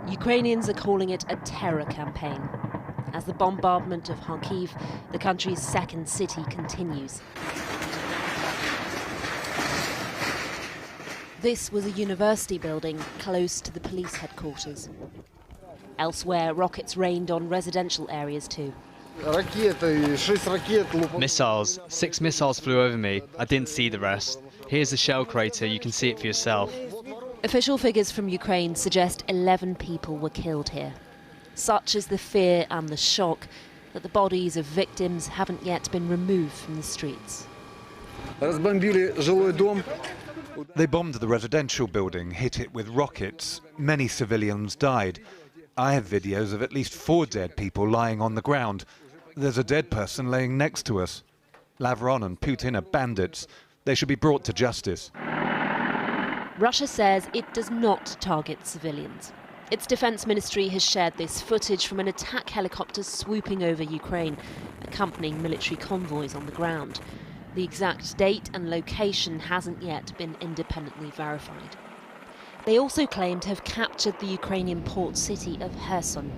Ukrainians are calling it a terror campaign. As the bombardment of Kharkiv, the country's second city, continues. This was a university building close to the police headquarters. Elsewhere, rockets rained on residential areas too. Missiles. 6 missiles flew over me. I didn't see the rest. Here's the shell crater. You can see it for yourself. Official figures from Ukraine suggest 11 people were killed here. Such is the fear and the shock that the bodies of victims haven't yet been removed from the streets. They bombed the residential building, hit it with rockets. Many civilians died. I have videos of at least 4 dead people lying on the ground. There's a dead person laying next to us. Lavrov and Putin are bandits. They should be brought to justice. Russia says it does not target civilians. Its defense ministry has shared this footage from an attack helicopter swooping over Ukraine, accompanying military convoys on the ground. The exact date and location hasn't yet been independently verified. They also claim to have captured the Ukrainian port city of Kherson.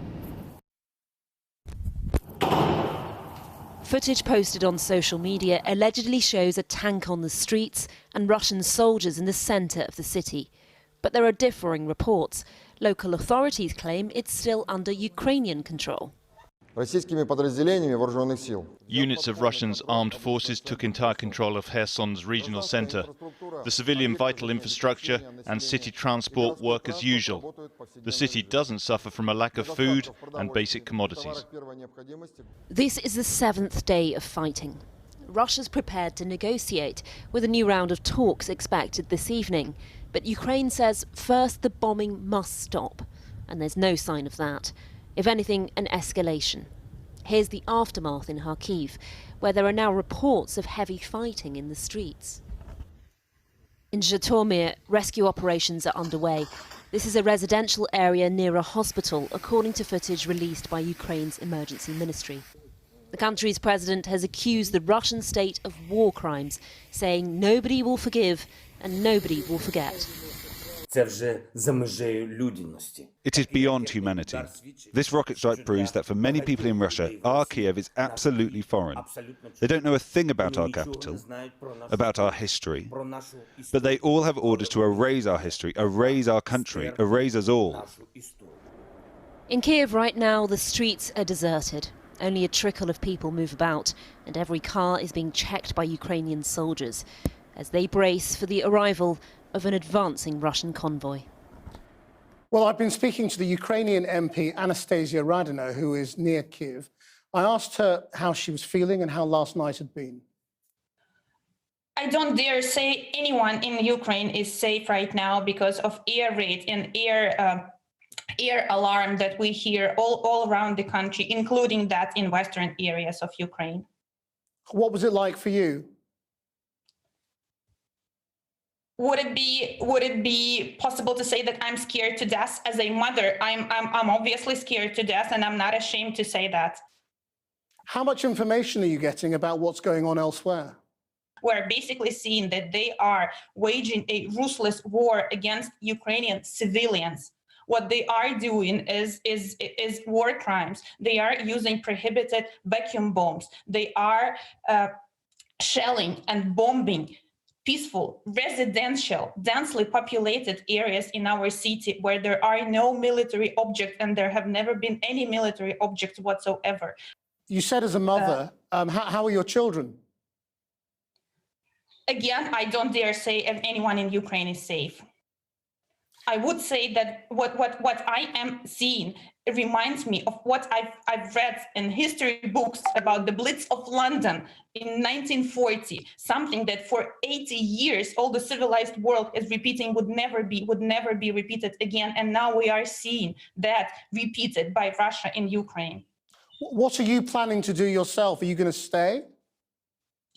Footage posted on social media allegedly shows a tank on the streets and Russian soldiers in the centre of the city. But there are differing reports. Local authorities claim it's still under Ukrainian control. Units of Russians armed forces took entire control of Kherson's regional centre. The civilian vital infrastructure and city transport work as usual. The city doesn't suffer from a lack of food and basic commodities. This is the 7th day of fighting. Russia's prepared to negotiate, with a new round of talks expected this evening. But Ukraine says first the bombing must stop, and there's no sign of that. If anything, an escalation. Here's the aftermath in Kharkiv, where there are now reports of heavy fighting in the streets. In Zhytomyr, rescue operations are underway. This is a residential area near a hospital, according to footage released by Ukraine's emergency ministry. The country's president has accused the Russian state of war crimes, saying nobody will forgive and nobody will forget. It is beyond humanity. This rocket strike proves that for many people in Russia, our Kiev is absolutely foreign. They don't know a thing about our capital, about our history, but they all have orders to erase our history, erase our country, erase us all. In Kiev right now, the streets are deserted. Only a trickle of people move about, and every car is being checked by Ukrainian soldiers as they brace for the arrival of an advancing Russian convoy. Well, I've been speaking to the Ukrainian MP Anastasia Radina, who is near Kiev. I asked her how she was feeling and how last night had been. I don't dare say anyone in Ukraine is safe right now because of air raid and air alarm that we hear all around the country, including that in western areas of Ukraine. What was it like for you? Would it be possible to say that I'm scared to death as a mother? I'm obviously scared to death, and I'm not ashamed to say that. How much information are you getting about what's going on elsewhere? We're basically seeing that they are waging a ruthless war against Ukrainian civilians. What they are doing is war crimes. They are using prohibited vacuum bombs. They are shelling and bombing peaceful, residential, densely populated areas in our city where there are no military objects and there have never been any military objects whatsoever. You said as a mother, how are your children? Again, I don't dare say if anyone in Ukraine is safe. I would say that what I am seeing, it reminds me of what I've read in history books about the Blitz of London in 1940, something that for 80 years all the civilized world is repeating would never be repeated again. And now we are seeing that repeated by Russia in Ukraine. What are you planning to do yourself? Are you going to stay?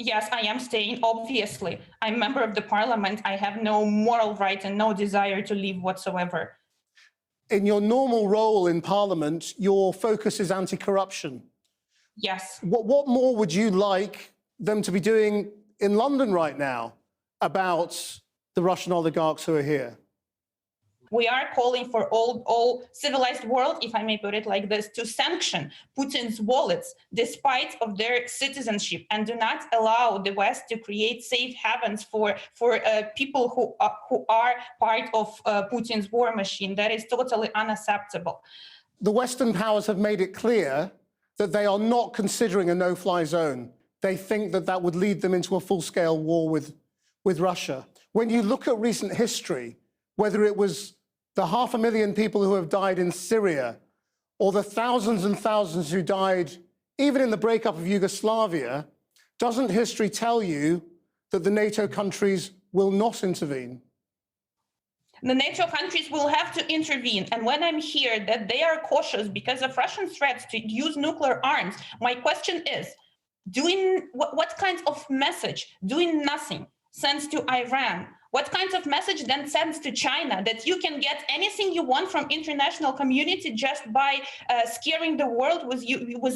Yes, I am staying, obviously. I'm a member of the parliament. I have no moral right and no desire to leave whatsoever. In your normal role in parliament, your focus is anti-corruption. Yes. What more would you like them to be doing in London right now about the Russian oligarchs who are here? We are calling for all civilized world, if I may put it like this, to sanction Putin's wallets despite of their citizenship, and do not allow the West to create safe havens for people who are part of Putin's war machine. That is totally unacceptable. The Western powers have made it clear that they are not considering a no-fly zone. They think that that would lead them into a full-scale war with Russia. When you look at recent history, whether it was the 500,000 people who have died in Syria, or the thousands and thousands who died even in the breakup of Yugoslavia, doesn't history tell you that the NATO countries will not intervene? The NATO countries will have to intervene. And when I'm here that they are cautious because of Russian threats to use nuclear arms, my question is, what kind of message doing nothing sends to Iran? What kind of message then sends to China that you can get anything you want from international community just by scaring the world with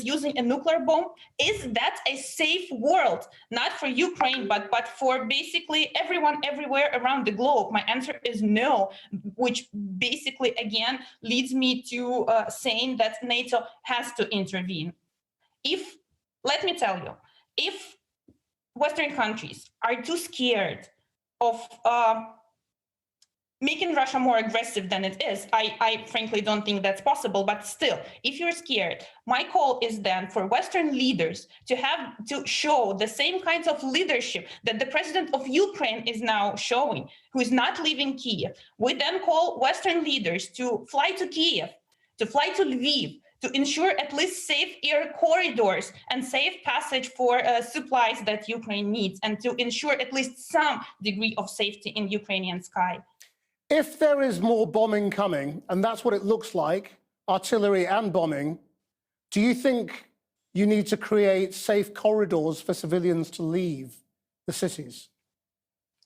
using a nuclear bomb? Is that a safe world? Not for Ukraine, but for basically everyone everywhere around the globe? My answer is no, which basically, again, leads me to saying that NATO has to intervene. Let me tell you, if Western countries are too scared of making Russia more aggressive than it is, I frankly don't think that's possible. But still, if you're scared, my call is then for Western leaders to show the same kinds of leadership that the president of Ukraine is now showing, who is not leaving Kyiv. We then call Western leaders to fly to Kyiv, to fly to Lviv, to ensure at least safe air corridors and safe passage for supplies that Ukraine needs, and to ensure at least some degree of safety in Ukrainian sky. If there is more bombing coming, and that's what it looks like, artillery and bombing, do you think you need to create safe corridors for civilians to leave the cities?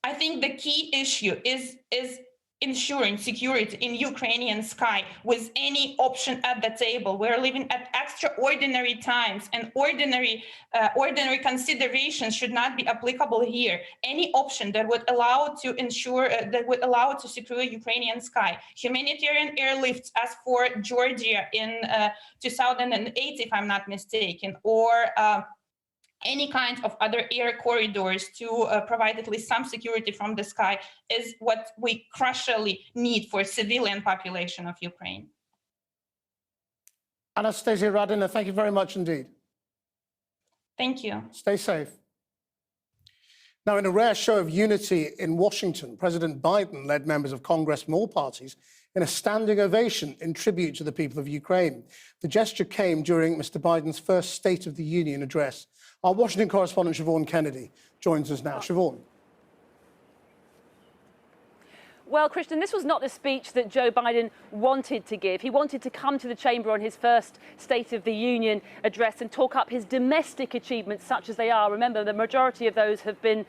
I think the key issue is ensuring security in Ukrainian sky with any option at the table. We're living at extraordinary times, and ordinary considerations should not be applicable here. Any option that would allow to secure Ukrainian sky, humanitarian airlifts as for Georgia in 2008, if I'm not mistaken, or any kind of other air corridors to provide at least some security from the sky is what we crucially need for civilian population of Ukraine. Anastasia Radina, thank you very much indeed. Thank you. Stay safe. Now, in a rare show of unity in Washington, President Biden led members of Congress from all parties in a standing ovation in tribute to the people of Ukraine. The gesture came during Mr. Biden's first State of the Union address. Our Washington correspondent, Siobhan Kennedy, joins us now. Siobhan. Well, Christian, this was not the speech that Joe Biden wanted to give. He wanted to come to the chamber on his first State of the Union address and talk up his domestic achievements, such as they are. Remember, the majority of those have been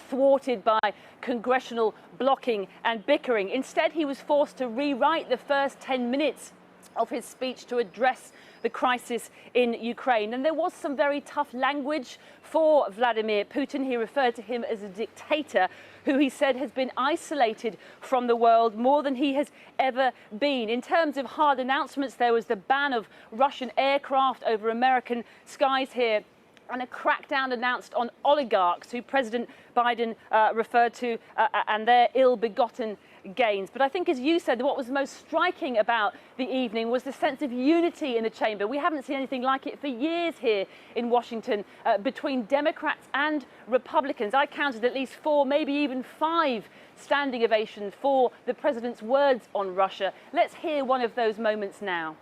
thwarted by congressional blocking and bickering. Instead, he was forced to rewrite the first 10 minutes of his speech to address the crisis in Ukraine. And there was some very tough language for Vladimir Putin. He referred to him as a dictator who he said has been isolated from the world more than he has ever been. In terms of hard announcements, there was the ban of Russian aircraft over American skies here, and a crackdown announced on oligarchs who President Biden referred to and their ill-begotten gains. But I think, as you said, what was most striking about the evening was the sense of unity in the chamber. We haven't seen anything like it for years here in Washington between Democrats and Republicans. I counted at least 4, maybe even 5 standing ovations for the president's words on Russia. Let's hear one of those moments now.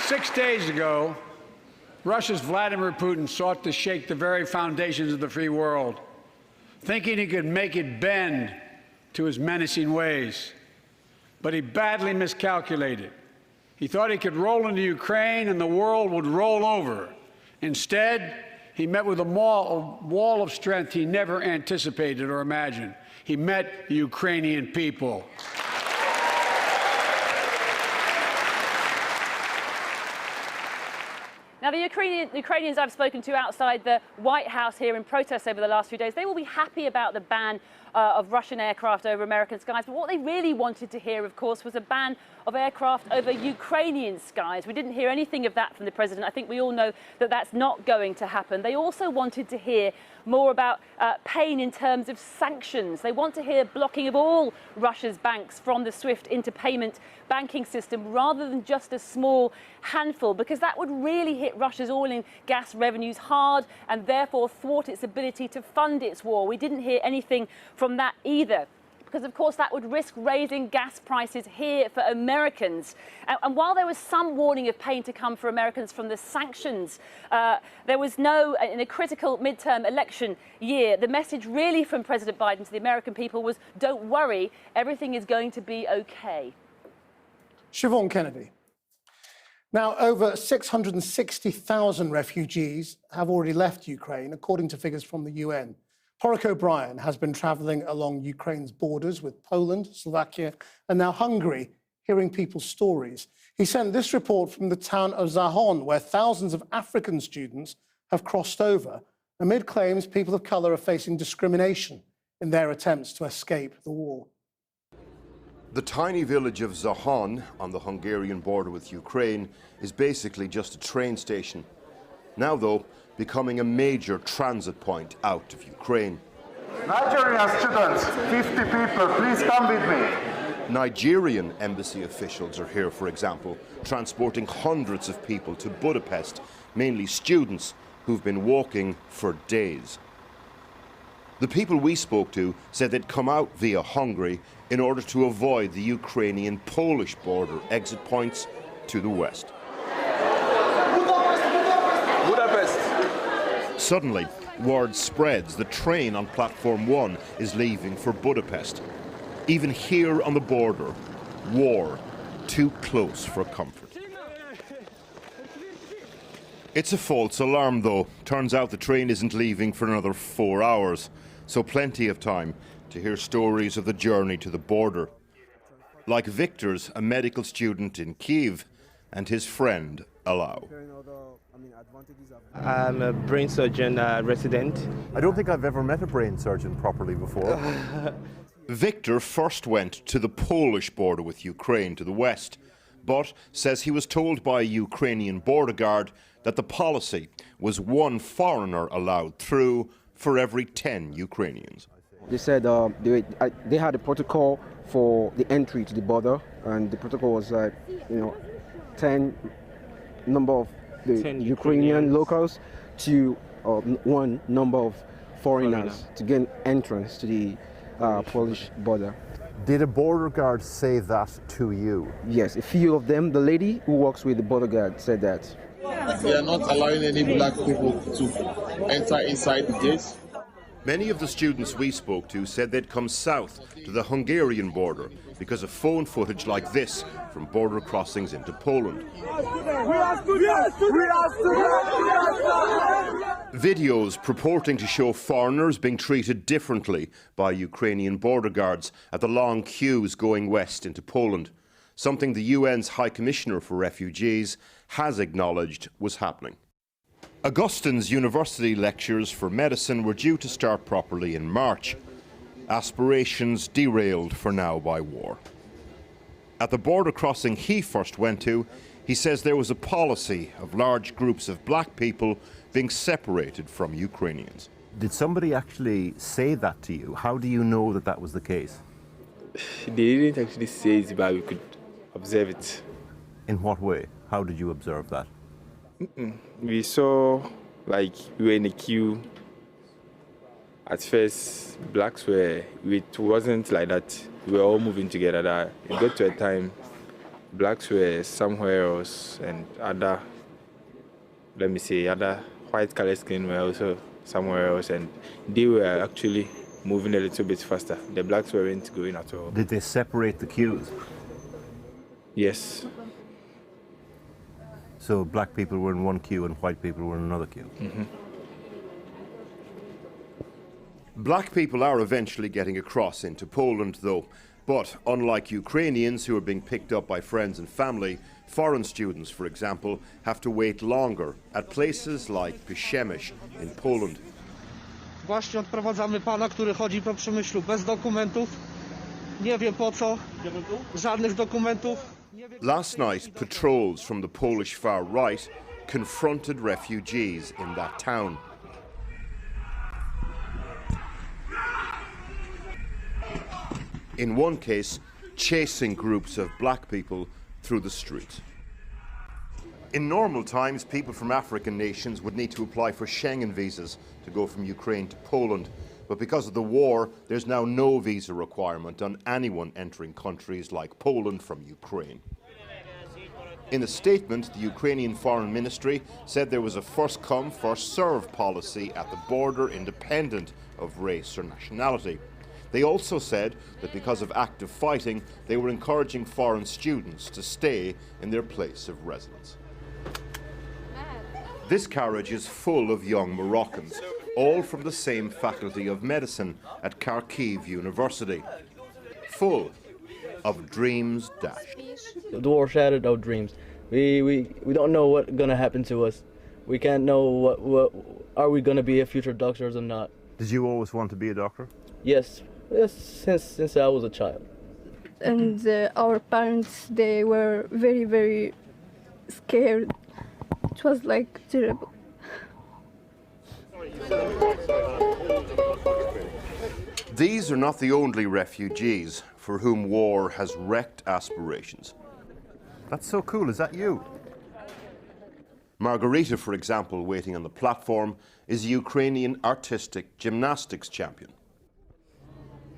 6 days ago, Russia's Vladimir Putin sought to shake the very foundations of the free world, thinking he could make it bend to his menacing ways. But he badly miscalculated. He thought he could roll into Ukraine and the world would roll over. Instead, he met with a wall of strength he never anticipated or imagined. He met the Ukrainian people. Now, the Ukrainians I've spoken to outside the White House here in protest over the last few days, they will be happy about the ban of Russian aircraft over American skies. But what they really wanted to hear, of course, was a ban of aircraft over Ukrainian skies. We didn't hear anything of that from the president. I think we all know that that's not going to happen. They also wanted to hear more about pain in terms of sanctions. They want to hear blocking of all Russia's banks from the SWIFT interpayment banking system rather than just a small handful, because that would really hit Russia's oil and gas revenues hard and therefore thwart its ability to fund its war. We didn't hear anything from that either, because of course that would risk raising gas prices here for Americans. And while there was some warning of pain to come for Americans from the sanctions, there was no, in a critical midterm election year, the message really from President Biden to the American people was, don't worry, everything is going to be okay. Siobhan Kennedy. Now, over 660,000 refugees have already left Ukraine, according to figures from the UN. Porrick O'Brien has been travelling along Ukraine's borders with Poland, Slovakia, and now Hungary, hearing people's stories. He sent this report from the town of Zahon, where thousands of African students have crossed over, amid claims people of colour are facing discrimination in their attempts to escape the war. The tiny village of Zahon on the Hungarian border with Ukraine is basically just a train station. Now, though, becoming a major transit point out of Ukraine. Nigerian students, 50 people, please come with me. Nigerian embassy officials are here, for example, transporting hundreds of people to Budapest, mainly students who've been walking for days. The people we spoke to said they'd come out via Hungary in order to avoid the Ukrainian-Polish border exit points to the west. Budapest. Suddenly, word spreads the train on Platform 1 is leaving for Budapest. Even here on the border, war, too close for comfort. It's a false alarm, though. Turns out the train isn't leaving for another 4 hours, so plenty of time to hear stories of the journey to the border. Like Victor's, a medical student in Kyiv, and his friend, Alao. I'm a brain surgeon resident. I don't think I've ever met a brain surgeon properly before. Victor first went to the Polish border with Ukraine to the west, but says he was told by a Ukrainian border guard that the policy was one foreigner allowed through for every 10 Ukrainians. They said they had a protocol for the entry to the border, and the protocol was 10 number of the 10 Ukrainian locals to one number of foreigners to gain entrance to the Polish border. Did a border guard say that to you? Yes, a few of them. The lady who works with the border guard said that. They are not allowing any black people to enter inside the gates. Many of the students we spoke to said they'd come south to the Hungarian border because of phone footage like this from border crossings into Poland. Videos purporting to show foreigners being treated differently by Ukrainian border guards at the long queues going west into Poland, something the UN's High Commissioner for Refugees has acknowledged was happening. Augustine's university lectures for medicine were due to start properly in March. Aspirations derailed for now by war. At the border crossing he first went to, he says there was a policy of large groups of black people being separated from Ukrainians. Did somebody actually say that to you? How do you know that that was the case? They didn't actually say it, but we could observe it. In what way? How did you observe that? We saw, we were in a queue. At first, blacks it wasn't like that. We were all moving together. It got to a time, blacks were somewhere else, and other white color skin were also somewhere else, and they were actually moving a little bit faster. The blacks weren't going at all. Did they separate the queues? Yes. So black people were in one queue and white people were in another queue? Mm-hmm. Black people are eventually getting across into Poland, though. But unlike Ukrainians who are being picked up by friends and family, foreign students, for example, have to wait longer at places like Przemyśl in Poland. Właśnie odprowadzamy pana, który chodzi po Przemyślu bez dokumentów. Nie wiem po co. Żadnych dokumentów. Last night, patrols from the Polish far right confronted refugees in that town. In one case, chasing groups of black people through the street. In normal times, people from African nations would need to apply for Schengen visas to go from Ukraine to Poland. But because of the war, there's now no visa requirement on anyone entering countries like Poland from Ukraine. In a statement, the Ukrainian Foreign Ministry said there was a first-come, first-served policy at the border independent of race or nationality. They also said that because of active fighting, they were encouraging foreign students to stay in their place of residence. This carriage is full of young Moroccans, all from the same Faculty of Medicine at Kharkiv University. Full of dreams dashed. The war shattered our dreams. We don't know what's gonna happen to us. We can't know what are we gonna be a future doctors or not. Did you always want to be a doctor? Yes, since I was a child. And our parents, they were very, very scared. It was like terrible. These are not the only refugees for whom war has wrecked aspirations. That's so cool. Is that you? Margarita, for example, waiting on the platform, is a Ukrainian artistic gymnastics champion.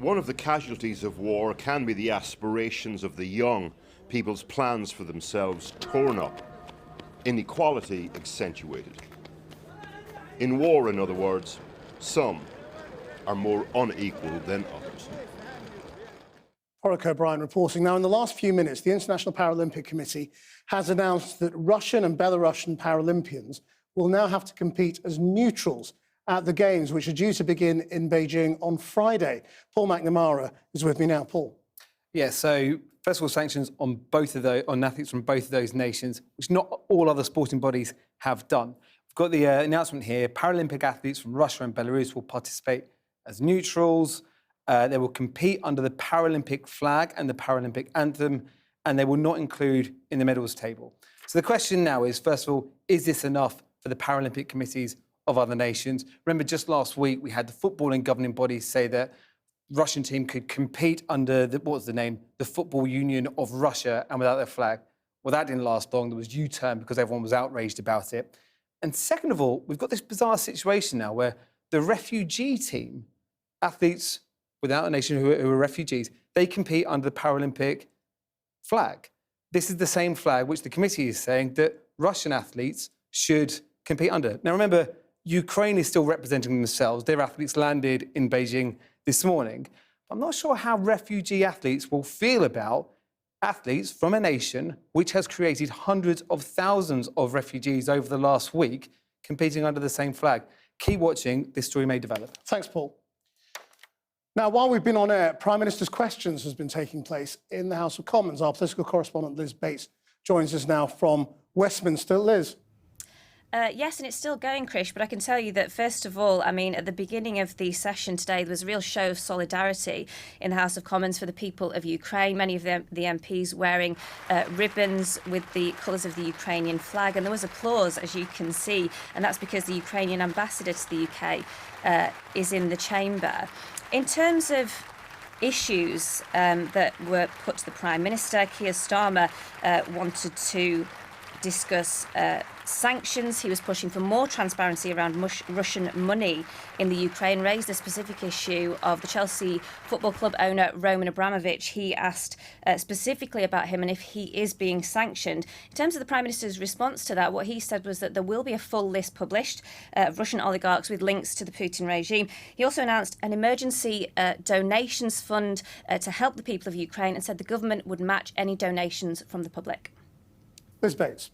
One of the casualties of war can be the aspirations of the young, people's plans for themselves torn up, inequality accentuated. In war, in other words, some are more unequal than others. Warwick O'Brien reporting. Now, in the last few minutes, the International Paralympic Committee has announced that Russian and Belarusian Paralympians will now have to compete as neutrals at the Games, which are due to begin in Beijing on Friday. Paul McNamara is with me now. Paul. Yeah, so first of all, sanctions on on athletes from both of those nations, which not all other sporting bodies have done. We've got the announcement here. Paralympic athletes from Russia and Belarus will participate as neutrals. They will compete under the Paralympic flag and the Paralympic anthem, and they will not include in the medals table. So the question now is, first of all, is this enough for the Paralympic committees of other nations? Remember, just last week, we had the footballing governing bodies say that Russian team could compete under, what was the name? The Football Union of Russia, and without their flag. Well, that didn't last long. There was U-turn because everyone was outraged about it. And second of all, we've got this bizarre situation now where the refugee team, athletes without a nation who are refugees, they compete under the Paralympic flag. This is the same flag which the committee is saying that Russian athletes should compete under. Now, remember, Ukraine is still representing themselves. Their athletes landed in Beijing this morning. I'm not sure how refugee athletes will feel about athletes from a nation which has created hundreds of thousands of refugees over the last week competing under the same flag. Keep watching. This story may develop. Thanks, Paul. Now, while we've been on air, Prime Minister's Questions has been taking place in the House of Commons. Our political correspondent, Liz Bates, joins us now from Westminster. Liz. Yes, and it's still going, Krish, but I can tell you that, first of all, I mean, at the beginning of the session today, there was a real show of solidarity in the House of Commons for the people of Ukraine. Many of the MPs wearing ribbons with the colours of the Ukrainian flag, and there was applause, as you can see, and that's because the Ukrainian ambassador to the UK is in the chamber. In terms of issues that were put to the Prime Minister, Keir Starmer wanted to discuss sanctions. He was pushing for more transparency around Russian money in the Ukraine, raised the specific issue of the Chelsea Football Club owner Roman Abramovich. He asked specifically about him and if he is being sanctioned. In terms of the Prime Minister's response to that, what he said was that there will be a full list published of Russian oligarchs with links to the Putin regime. He also announced an emergency donations fund to help the people of Ukraine and said the government would match any donations from the public. Liz Bates.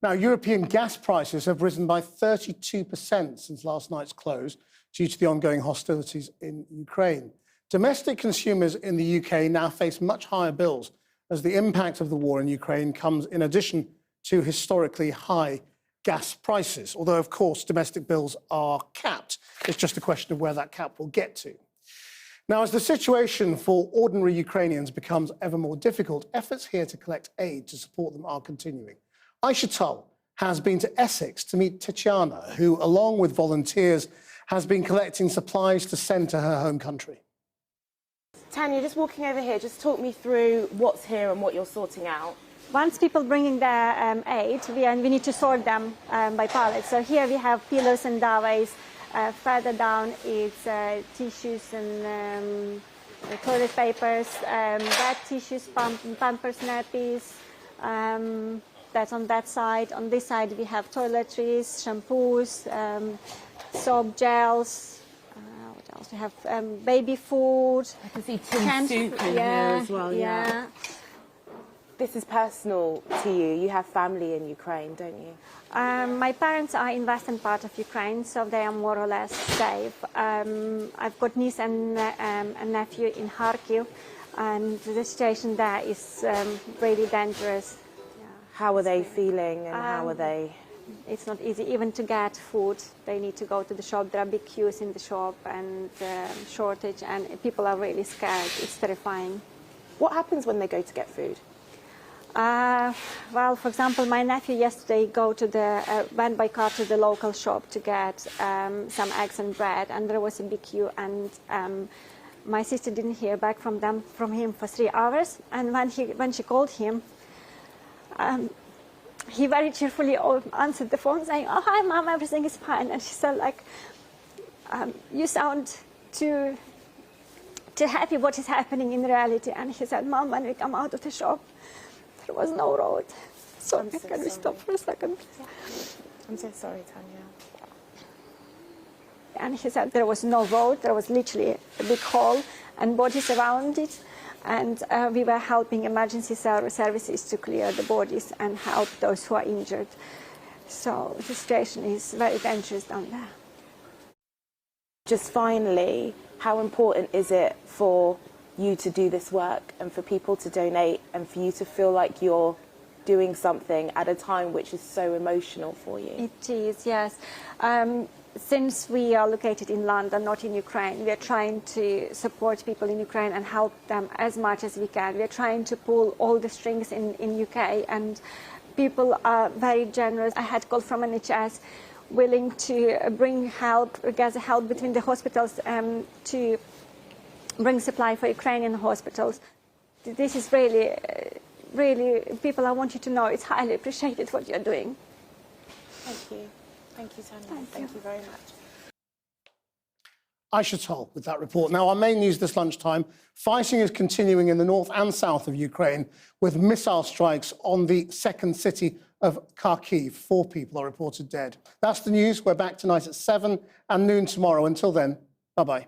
Now, European gas prices have risen by 32% since last night's close due to the ongoing hostilities in Ukraine. Domestic consumers in the UK now face much higher bills as the impact of the war in Ukraine comes in addition to historically high gas prices, although, of course, domestic bills are capped. It's just a question of where that cap will get to. Now, as the situation for ordinary Ukrainians becomes ever more difficult, efforts here to collect aid to support them are continuing. Aisha Tull has been to Essex to meet Tatiana, who, along with volunteers, has been collecting supplies to send to her home country. Tanya, just walking over here, just talk me through what's here and what you're sorting out. Once people bringing their aid, we need to sort them by pallets. So here we have pillows and duvets. Further down is tissues and toilet papers, wet tissues, pampers, nappies. That's on that side. On this side we have toiletries, shampoos, soap gels. What else? We have baby food. I can see tin soup in here as well. Yeah. This is personal to you. You have family in Ukraine, don't you? My parents are in western part of Ukraine, so they are more or less safe. I've got niece and a nephew in Kharkiv, and the situation there is really dangerous. Yeah. How are they feeling and how are they? It's not easy even to get food. They need to go to the shop. There are big queues in the shop and shortage, and people are really scared. It's terrifying. What happens when they go to get food? Well, for example, my nephew yesterday went by car to the local shop to get some eggs and bread, and there was a big queue, and my sister didn't hear back from him for 3 hours. And when she called him, he very cheerfully answered the phone, saying, "Oh, hi, Mom, everything is fine." And she said, like, "You sound too happy what is happening in reality." And he said, "Mom, when we come out of the shop, there was no road." So can we stop for a second, please? I'm so sorry, Tanya. And he said there was no road, there was literally a big hole and bodies around it. And we were helping emergency services to clear the bodies and help those who are injured. So the situation is very dangerous down there. Just finally, how important is it for you to do this work and for people to donate and for you to feel like you're doing something at a time which is so emotional for you? It is, yes. Since we are located in London, not in Ukraine, we are trying to support people in Ukraine and help them as much as we can. We are trying to pull all the strings in UK, and people are very generous. I had call from NHS willing to bring help, gather help between the hospitals to bring supply for Ukrainian hospitals. This is really, people, I want you to know it's highly appreciated what you're doing. Thank you. Thank you, Tanya. Thank you very much. Aisha Tull with that report. Now, our main news this lunchtime, fighting is continuing in the north and south of Ukraine with missile strikes on the second city of Kharkiv. 4 people are reported dead. That's the news. We're back tonight at 7 and noon tomorrow. Until then, bye-bye.